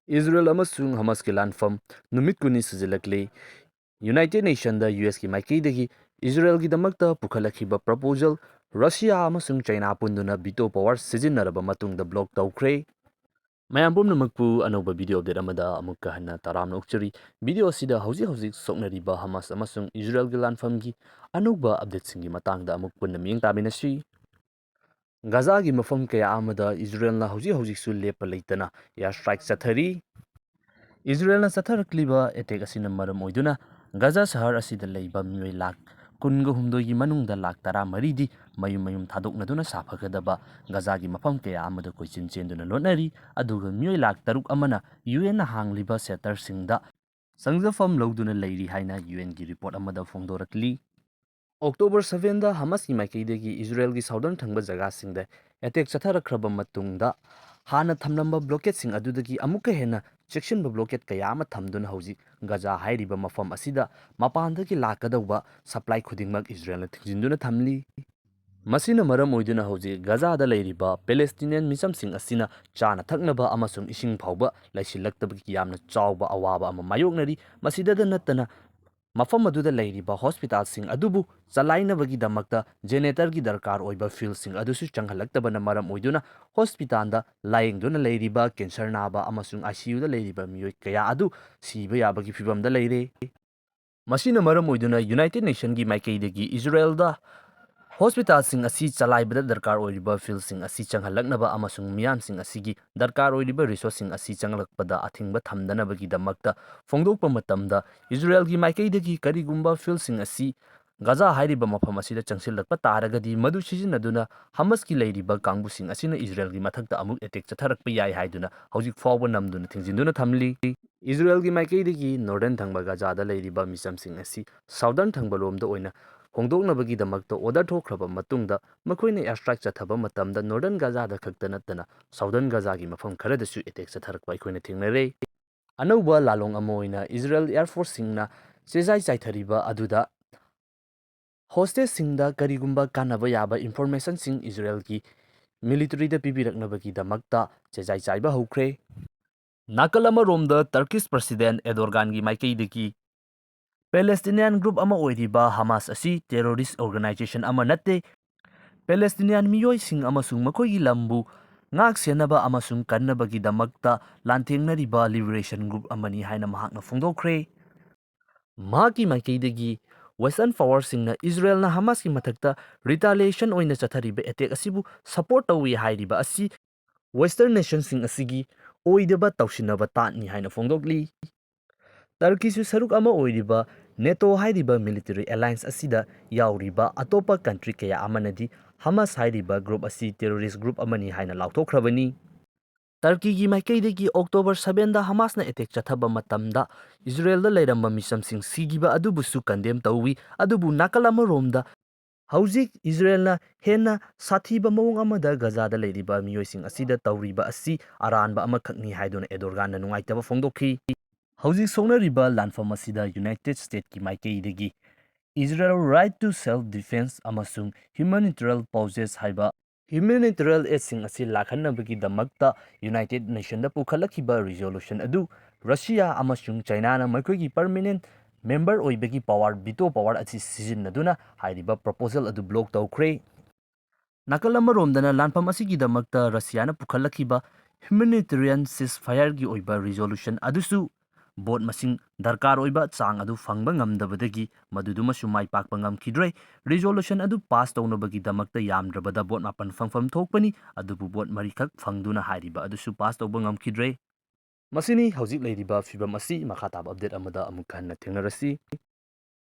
Israel amasung Hamas ki lanfam numit kuni sijilakli. United Nations da US ki maikaidagi Israel ki damakta pukhalakhiba proposal Russia amasung China punduna veto power sijinaraba matungda block Toukhre. Mayam pumnamakpu anauba video update amada amukka hanna taramna ukchari video asida hauji soknariba Hamas amasung Israel ki lanfamgi anauba update singi matangda amuk punna miyeng tabinasi. Gaza ki mafam kaya amada Israel na hauji su lepa leitana air strike chathari. Israel na satharakliba attack asina maram oiduna Gaza shahar asida leiba mioi lak kunga humdoi manungda lak tara maridi mayum thadoknaduna safagadaba Gaza gi mafam kaya amada koichin chenduna lotnari aduga mioi lak taruk amana UN na hangliba setter singda sangjafam loduna leiri haina UN gi report amada fongdorakli. October 7 da Hamas ki maikaidagi Israel gi southern thangba jaga singda attack chatharakhraba matungda hana thamlamba blockade sing adudagi amuka hena chekshinba blockade kaya ama thamduna hauji Gaza hairiba mafam asida mapandagi lakadauba supply khudingmak Israel na thingjinduna thamli. Masina maram oiduna hauji Gaza da leiriba Palestinian misam sing asina chana thaknaba amasung ising phauba laisilaktabagi yamna chawba awaba ama mayoknari masida da nattana mafam aduda leiriba hospital sing adubu chalainabagi damakta generator gi darkar oiba field sing adusu changhalaktabana maram oiduna hospital da layengduna leiriba cancer naba amasung ICU da leiriba miyoi kaya adu siba yabagi fibam da leire. Masina maram oiduna United Nations gi maikaidagi Israel da hospital sing asi chalaibada darkar oiriba field sing asi changhalaknaba amasung miyam sing asigi darkar oiriba resource sing asi changlakpada athingba thamdanabagi damakta fongdokpa matamda Israel gi maikaidagi karigumba field sing asi Gaza hairiba mafam asida changsilakpa taragadi madu sijinaduna Hamas ki leiriba kangbu sing asina Israel gi mathakta amuk attack chatharakpa yai haiduna haujuk fawba namduna thingjinduna thamli. Israel gi maikaidagi northern thangba Gaza da leiriba misam sing asi southern thangba lomda oina hongdoknabagi damakta order thokhraba matungda makoina airstrike chathaba matamda northern Gaza da khakta nattana southern Gaza gi mafam kharadasu attack chatharakpa aikoina thingnare. Anauba lalong ama oina Israel Air Force singna chejai chaithariba aduda hostage singda karigumba kanaba yaba information sing Israel ki military da pibiraknabagi damakta chejai chaiba hokre. Nakal amaromda Turkish President Erdogan gi maikaidagi Palestinian group ama oiriba Hamas asi terrorist organization ama natte Palestinian miyoi sing amasung makoigi lambu ngak senaba amasung kannabagi damakta lanthengnariba liberation group amani haina mahakna fongdokre. Mahaki maikaidagi Western power singna Israel na Hamas ki mathakta retaliation oina chathariba attack asibu support tawi hairiba asi Western nation sing asigi oidaba tawsinaba tatni haina fongdokli. Turkish saruk ama oiriba NATO hairiba military alliance asida yauriba atopa country kaya amanadi Hamas hairiba group asi terrorist group amani haina lauthokhrabani. Turkey gi maikaidagi October 7 da Hamas na attack chathaba matamda Israel da leiramba misamsing sigiba adubusu condemn tawi adubu nakalama romda hauzik Israel na hena sathiba mawong amada Gaza da leiriba miyoising asida tawriba asi aranba amakhakni haiduna Erdogan na nungaitaba fongdokhi. Hauzik songnariba lanfam asida United States ki maikaidagi Israel right to self-defense amasung humanitarian pauses haiba humanitarian aid sing asi lakhanabagi damakta United Nations da pukhalakhiba resolution adu Russia amasung China na maikoigi permanent member oibagi power veto power asi sijinaduna hairiba proposal adu block tawkhre. Nakal amaromdana lanfam asigi damakta Russia na pukhalakhiba humanitarian ceasefire gi oiba resolution adusu bot masing darkar oiba chang adu fangba ngamdabadagi madudumasu mai pakpa ngamkhidre resolution adu pass tawnabagi damakta yamdrabada bot mapan fangfam thokpani adubu bot marikhak fangduna hairiba adusu pass tawba ngamkhidre. Masini hauzik leiriba fibam asi makhataba update amada amukhanna thengnarasi.